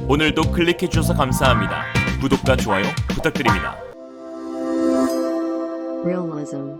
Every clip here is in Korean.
오늘도 클릭해주셔서 감사합니다. 구독과 좋아요 부탁드립니다.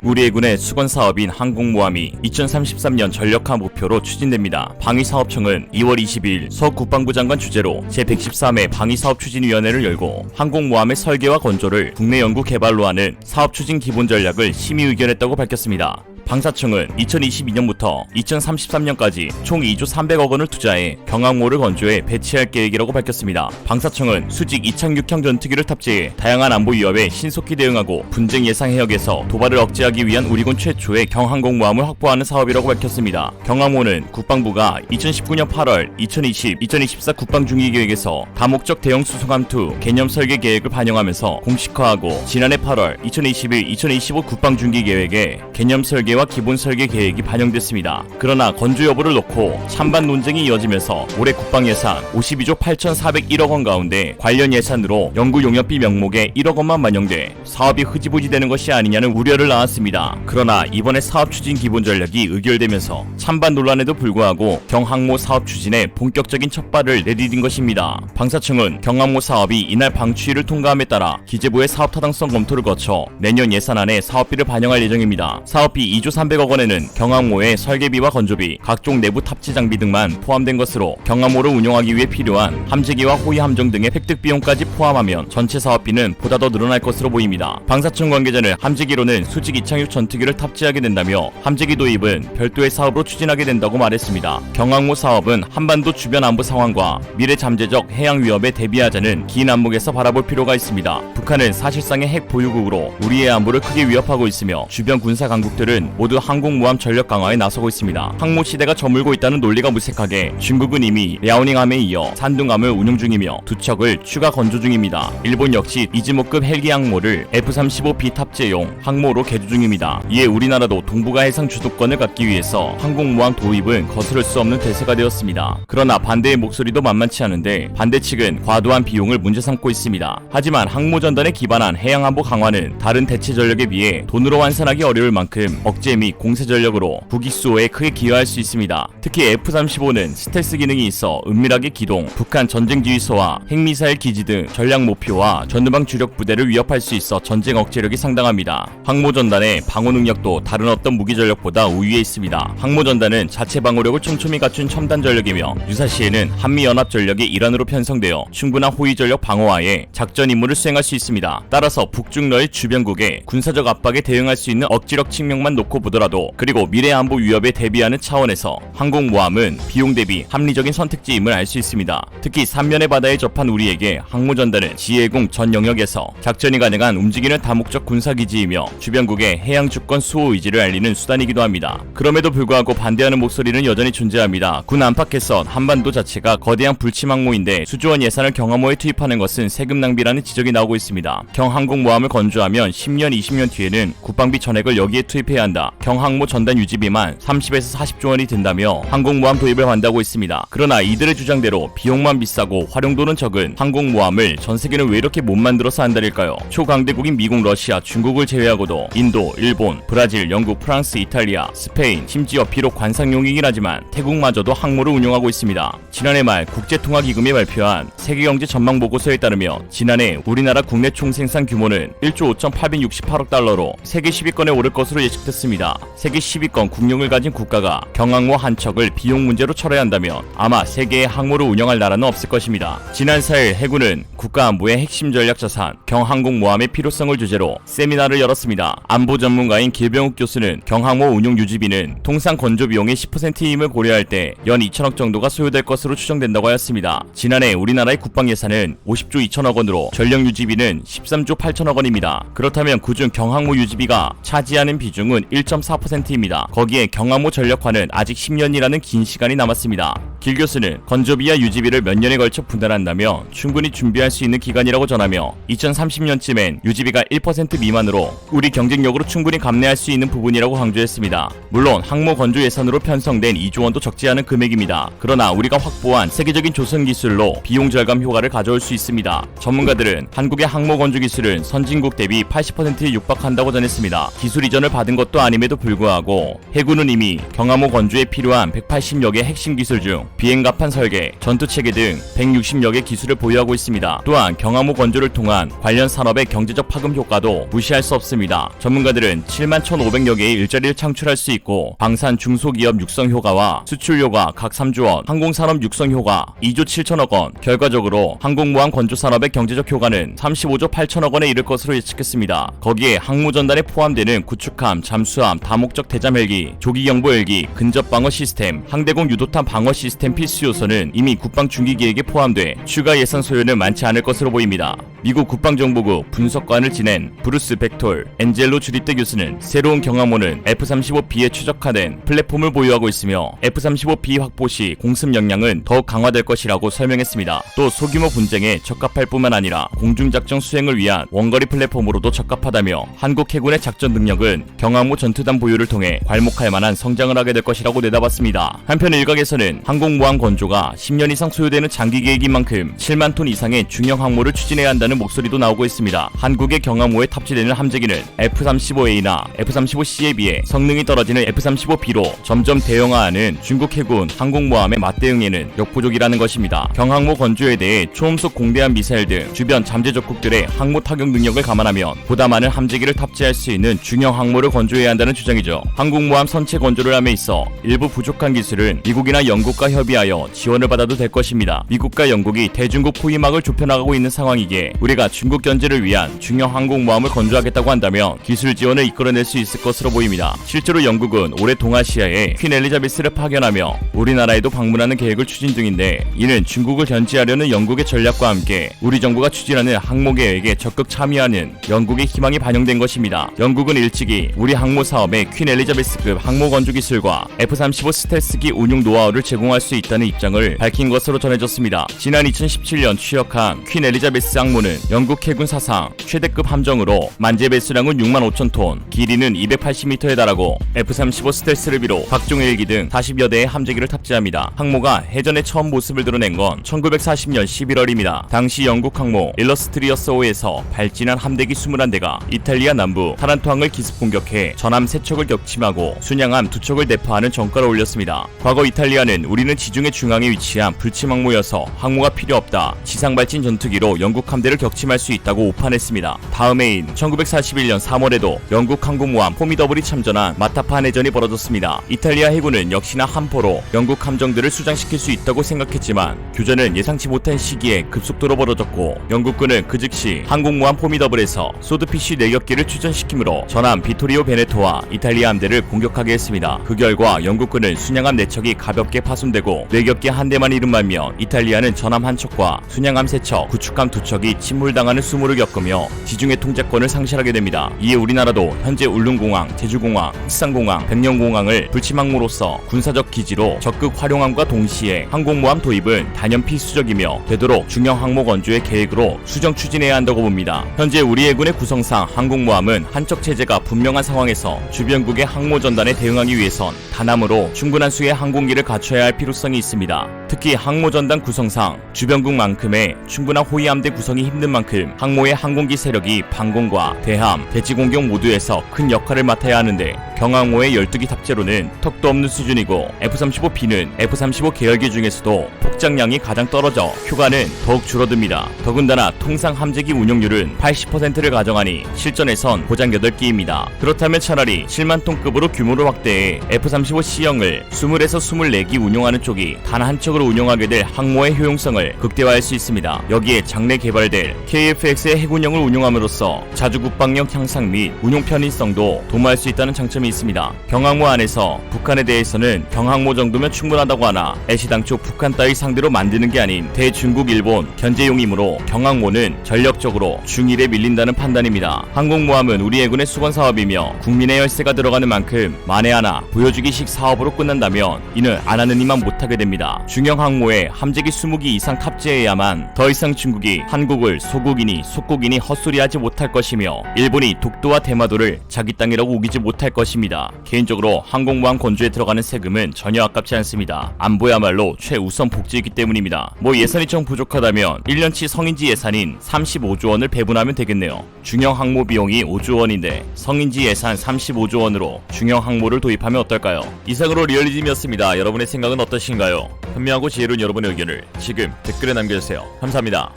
우리 해군의 수건 사업인 항공모함이 2033년 전력화 목표로 추진됩니다. 방위사업청은 2월 22일 서 국방부 장관 주재로 제113회 방위사업추진위원회를 열고 항공모함의 설계와 건조를 국내 연구 개발로 하는 사업추진 기본 전략을 심의 의결했다고 밝혔습니다. 방사청은 2022년부터 2033년까지 총 2조 300억 원을 투자해 경항모를 건조해 배치할 계획이라고 밝혔습니다. 방사청은 수직 이착륙형 전투기를 탑재해 다양한 안보 위협에 신속히 대응하고 분쟁 예상 해역에서 도발을 억제하기 위한 우리군 최초의 경항공모함을 확보하는 사업이라고 밝혔습니다. 경항모는 국방부가 2019년 8월 2020-2024 국방중기계획에서 다목적 대형 수송함2 개념 설계 계획을 반영하면서 공식화하고 지난해 8월 2021-2025 국방중기계획에 개념 설계 와 기본 설계 계획이 반영됐습니다. 그러나 건조 여부를 놓고 찬반 논쟁이 이어지면서 올해 국방 예산 52조 8,401억 원 가운데 관련 예산으로 연구 용역비 명목에 1억 원만 반영돼 사업이 흐지부지 되는 것이 아니냐는 우려를 낳았습니다. 그러나 이번에 사업 추진 기본 전략이 의결되면서 찬반 논란에도 불구하고 경항모 사업 추진에 본격적인 첫발을 내디딘 것입니다. 방사청은 경항모 사업이 이날 방추위를 통과함에 따라 기재부의 사업 타당성 검토를 거쳐 내년 예산안에 사업비를 반영할 예정입니다. 사업비 2조 300억 원에는 경항모의 설계비와 건조비, 각종 내부 탑재 장비 등만 포함된 것으로 경항모를 운용하기 위해 필요한 함재기와 호위 함정 등의 획득 비용까지 포함하면 전체 사업비는 보다 더 늘어날 것으로 보입니다. 방사청 관계자는 함재기로는 수직 이착륙 전투기를 탑재하게 된다며 함재기 도입은 별도의 사업으로 추진하게 된다고 말했습니다. 경항모 사업은 한반도 주변 안보 상황과 미래 잠재적 해양 위협에 대비하자는 긴 안목에서 바라볼 필요가 있습니다. 북한은 사실상의 핵 보유국으로 우리의 안보를 크게 위협하고 있으며 주변 군사 강국들은 모두 항공모함 전력 강화에 나서고 있습니다. 항모 시대가 저물고 있다는 논리가 무색하게 중국은 이미 랴오닝함에 이어 산둥함을 운용 중이며 두 척을 추가 건조 중입니다. 일본 역시 이즈모급 헬기 항모를 F-35B 탑재용 항모로 개조 중입니다. 이에 우리나라도 동북아 해상 주도권을 갖기 위해서 항공모함 도입은 거스를 수 없는 대세가 되었습니다. 그러나 반대의 목소리도 만만치 않은데 반대 측은 과도한 비용을 문제 삼고 있습니다. 하지만 항모 전단에 기반한 해양안보 강화는 다른 대체 전력에 비해 돈으로 환산하기 어려울 만큼 억제 및 공세 전력으로 국익 수호에 크게 기여할 수 있습니다. 특히 F-35는 스텔스 기능이 있어 은밀하게 기동, 북한 전쟁 지휘소와 핵미사일 기지 등 전략 목표와 전후방 주력 부대를 위협할 수 있어 전쟁 억제력이 상당합니다. 항모 전단의 방어 능력도 다른 어떤 무기 전력보다 우위에 있습니다. 항모 전단은 자체 방어력을 촘촘히 갖춘 첨단 전력이며 유사시에는 한미 연합 전력의 일환으로 편성되어 충분한 호위 전력 방어하에 작전 임무를 수행할 수 있습니다. 따라서 북중러의 주변국의 군사적 압박에 대응할 수 있는 억지력 측면만 놓고 보더라도 그리고 미래 안보 위협에 대비하는 차원에서 항공모함은 비용 대비 합리적인 선택지임을 알 수 있습니다. 특히 삼면의 바다에 접한 우리에게 항모 전단은 지해공 전 영역에서 작전이 가능한 움직이는 다목적 군사기지이며 주변국의 해양 주권 수호 의지를 알리는 수단이기도 합니다. 그럼에도 불구하고 반대하는 목소리는 여전히 존재합니다. 군 안팎에선 한반도 자체가 거대한 불침 항모인데 수조원 예산을 경항모에 투입하는 것은 세금 낭비라는 지적이 나오고 있습니다. 경항공모함을 건조하면 10년, 20년 뒤에는 국방비 전액을 여기에 투입해야 한다. 경항모 전단 유지비만 30에서 40조 원이 든다며 항공모함 도입을 한다고 있습니다. 그러나 이들의 주장대로 비용만 비싸고 활용도는 적은 항공모함을 전세계는 왜 이렇게 못 만들어서 한다릴까요? 초강대국인 미국, 러시아, 중국을 제외하고도 인도, 일본, 브라질, 영국, 프랑스, 이탈리아, 스페인, 심지어 비록 관상용이긴 하지만 태국마저도 항모를 운용하고 있습니다. 지난해 말 국제통화기금이 발표한 세계경제 전망 보고서에 따르면 지난해 우리나라 국내 총생산 규모는 1조 5,868억 달러로 세계 10위권에 오를 것으로 예측됐습니다. 세계 10위권 국력을 가진 국가가 경항모 한 척을 비용 문제로 철회해야 한다면 아마 세계의 항모를 운영할 나라는 없을 것입니다. 지난 4일 해군은 국가안보의 핵심 전략 자산 경항공모함의 필요성을 주제로 세미나를 열었습니다. 안보 전문가인 길병욱 교수는 경항모 운용 유지비는 통상 건조 비용의 10%임을 고려할 때 연 2천억 정도가 소요될 것으로 추정된다고 하였습니다. 지난해 우리나라의 국방 예산은 50조 2천억 원으로 전력 유지비는 13조 8천억 원입니다. 그렇다면 그중 경항모 유지비가 차지하는 비중은 1.4%입니다. 거기에 경항모 전력화는 아직 10년이라는 긴 시간이 남았습니다. 길 교수는 건조비와 유지비를 몇 년에 걸쳐 분할한다면 충분히 준비할 수 있는 기간이라고 전하며 2030년쯤엔 유지비가 1% 미만으로 우리 경쟁력으로 충분히 감내할 수 있는 부분이라고 강조했습니다. 물론 항모 건조 예산으로 편성된 2조 원도 적지 않은 금액입니다. 그러나 우리가 확보한 세계적인 조선 기술로 비용 절감 효과를 가져올 수 있습니다. 전문가들은 한국의 항모 건조 기술은 선진국 대비 80%에 육박한다고 전했습니다. 기술 이전을 받은 것도 아님에도 불구하고 해군은 이미 경항모 건조에 필요한 180여 개 핵심 기술 중 비행갑판 설계, 전투체계 등 160여 개 기술을 보유하고 있습니다. 또한 경항모 건조를 통한 관련 산업의 경제적 파급 효과도 무시할 수 없습니다. 전문가들은 7만 1,500여 개의 일자리를 창출할 수 있고 방산 중소기업 육성 효과와 수출 효과 각 3조 원, 항공산업 육성 효과 2조 7천억 원, 결과적으로 항공모함 건조 산업의 경제적 효과는 35조 8천억 원에 이를 것으로 예측했습니다. 거기에 항모전단에 포함되는 구축함, 잠수함, 다목적 대잠 헬기, 조기경보 헬기, 근접 방어 시스템, 항대공 유도탄 방어 시스템 필수 요소는 이미 국방 중기 계획에 포함돼 추가 예산 소요는 많지 않을 것으로 보입니다. 미국 국방정보국 분석관을 지낸 브루스 벡톨 엔젤로 주립대 교수는 새로운 경항모는 F-35B에 최적화된 플랫폼을 보유하고 있으며 F-35B 확보 시 공습 역량은 더욱 강화될 것이라고 설명했습니다. 또 소규모 분쟁에 적합할 뿐만 아니라 공중작전 수행을 위한 원거리 플랫폼으로도 적합하다며 한국 해군의 작전 능력은 경항모 전투단 보유를 통해 괄목할 만한 성장을 하게 될 것이라고 내다봤습니다. 한편 일각에서는 항공모함 건조가 10년 이상 소요되는 장기 계획인 만큼 7만 톤 이상의 중형 항모를 추진해야 한다는 목소리도 나오고 있습니다. 한국의 경항모에 탑재되는 함재기는 F-35A나 F-35C에 비해 성능이 떨어지는 F-35B로 점점 대형화하는 중국 해군 항공모함의 맞대응에는 역부족이라는 것입니다. 경항모 건조에 대해 초음속 공대함 미사일 등 주변 잠재 적국들의 항모 타격 능력을 감안하면 보다 많은 함재기를 탑재할 수 있는 중형 항모를 건조해야 한다는 주장이죠. 항공모함 선체 건조를 함에 있어 일부 부족한 기술은 미국이나 영국과 협의하여 지원을 받아도 될 것입니다. 미국과 영국이 대중국 포위막을 좁혀나가고 있는 상황이기에 우리가 중국 견제를 위한 중형 항공모함을 건조하겠다고 한다면 기술 지원을 이끌어낼 수 있을 것으로 보입니다. 실제로 영국은 올해 동아시아에 퀸 엘리자베스를 파견하며 우리나라에도 방문하는 계획을 추진 중인데 이는 중국을 견제하려는 영국의 전략과 함께 우리 정부가 추진하는 항모 계획에 적극 참여하는 영국의 희망이 반영된 것입니다. 영국은 일찍이 우리 항모 사업에 퀸 엘리자베스급 항모 건조 기술과 F-35 스텔스기 운용 노하우를 제공할 수 있다는 입장을 밝힌 것으로 전해졌습니다. 지난 2017년 취역한 퀸 엘리자베스 항모는 영국 해군 사상 최대급 함정으로 만재 배수량은 6만 5천 톤, 길이는 280m에 달하고 F-35 스텔스를 비롯 각종 헬기 등 40여 대의 함재기를 탑재합니다. 항모가 해전에 처음 모습을 드러낸 건 1940년 11월입니다. 당시 영국 항모 일러스트리어스호에서 발진한 함대기 21대가 이탈리아 남부 타란토항을 기습 공격해 전함 3척을 격침하고 순양함 2척을 대파하는 전과를 올렸습니다. 과거 이탈리아는 우리는 지중해 중앙에 위치한 불침 항모여서 항모가 필요 없다, 지상 발진 전투기로 영국 함대를 격침할 수 있다고 오판했습니다. 다음 해인 1941년 3월에도 영국 항공모함 포미더블이 참전한 마타판 해전이 벌어졌습니다. 이탈리아 해군은 역시나 함포로 영국 함정들을 수장시킬 수 있다고 생각했지만 교전은 예상치 못한 시기에 급속도로 벌어졌고 영국군은 그 즉시 항공모함 포미더블에서 소드피쉬 4격기를 출전시키므로 전함 비토리오 베네토와 이탈리아 함대를 공격하게 했습니다. 그 결과 영국군은 순양함 4척이 가볍게 파손되고 4격기 한 대만 잃은 반면 이탈리아는 전함 1척과 순양함 3척, 구축함 2척이 침몰당하는 수모를 겪으며 지중해 통제권을 상실하게 됩니다. 이에 우리나라도 현재 울릉공항, 제주공항, 흑산공항, 백령공항을 불침항모로서 군사적 기지로 적극 활용함과 동시에 항공모함 도입은 단연 필수적이며 되도록 중형 항모 건조의 계획으로 수정 추진해야 한다고 봅니다. 현재 우리 해군의 구성상 항공모함은 한척 체제가 분명한 상황에서 주변국의 항모 전단에 대응하기 위해선 다남으로 충분한 수의 항공기를 갖춰야 할 필요성이 있습니다. 특히 항모 전단 구성상 주변국만큼의 충분한 호위 함대 구성이 힘든 만큼 항모의 항공기 세력이 방공과 대함, 대지 공격 모두에서 큰 역할을 맡아야 하는데 경항모의 12기 탑재로는 턱도 없는 수준이고 F-35B는 F-35 계열기 중에서도 폭장량이 가장 떨어져 효과는 더욱 줄어듭니다. 더군다나 통상 함재기 운용률은 80%를 가정하니 실전에선 고작 8기입니다. 그렇다면 차라리 7만 톤급으로 규모를 확대해 F-35C형을 20에서 24기 운용하는 쪽이 단 한 척으로 운용하게 될 항모의 효용성을 극대화할 수 있습니다. 여기에 장래 개발될 KF-X의 해군형을 운용함으로써 자주 국방력 향상 및 운용 편의성도 도모할 수 있다는 장점이 있습니다. 경항모 안에서 북한에 대해서는 경항모 정도면 충분하다고 하나 애시당초 북한 따위 상대로 만드는 게 아닌 대중국 일본 견제용이므로 경항모는 전력적으로 중일에 밀린다는 판단입니다. 항공모함은 우리 해군의 수건 사업이며 국민의 열세가 들어가는 만큼 만에 하나 보여주기식 사업으로 끝난다면 이는 안 하는 이만 못하게 됩니다. 중형 항모에 함재기 20기 이상 탑재해야만 더 이상 중국이 한국을 소국이니 속국이니 헛소리하지 못할 것이며 일본이 독도와 대마도를 자기 땅이라고 우기지 못할 것입니다. 개인적으로 항공모함 건조에 들어가는 세금은 전혀 아깝지 않습니다. 안보야말로 최우선 복지이기 때문입니다. 예산이 좀 부족하다면 1년치 성인지 예산인 35조 원을 배분하면 되겠네요. 중형 항모 비용이 5조 원인데 성인지 예산 35조 원으로 중형 항모를 도입하면 어떨까요? 이상으로 리얼리즘이었습니다. 여러분의 생각은 어떠신가요? 어떠신가요? 현명하고 지혜로운 여러분의 의견을 지금 댓글에 남겨주세요. 감사합니다.